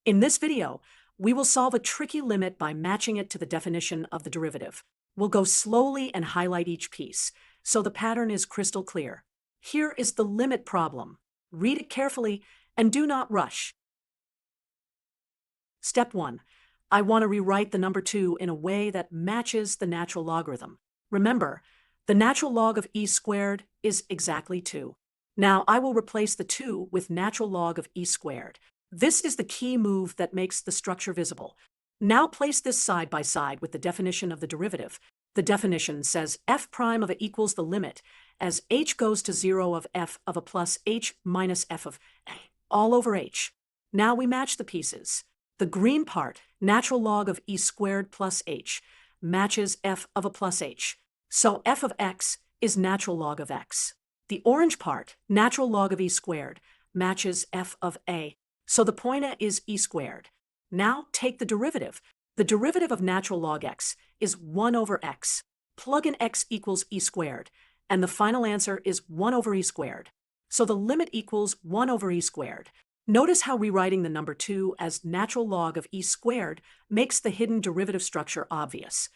In this video, we will solve a tricky limit by matching it to the definition of the derivative. We'll go slowly and highlight each piece, so the pattern is crystal clear. Here is the limit problem. Read it carefully and do not rush. Step 1. I want to rewrite the number 2 in a way that matches the natural logarithm. Remember, the natural log of e squared is exactly 2. Now I will replace the 2 with natural log of e squared. This is the key move that makes the structure visible. Now place this side by side with the definition of the derivative. The definition says f prime of a equals the limit as h goes to 0 of f of a plus h minus f of a all over h. Now we match the pieces. The green part, natural log of e squared plus h, matches f of a plus h. So f of x is natural log of x. The orange part, natural log of e squared, matches f of a. So the point is e squared. Now take the derivative. The derivative of natural log x is 1 over x. Plug in x equals e squared, and the final answer is 1 over e squared. So the limit equals 1 over e squared. Notice how rewriting the number 2 as natural log of e squared makes the hidden derivative structure obvious.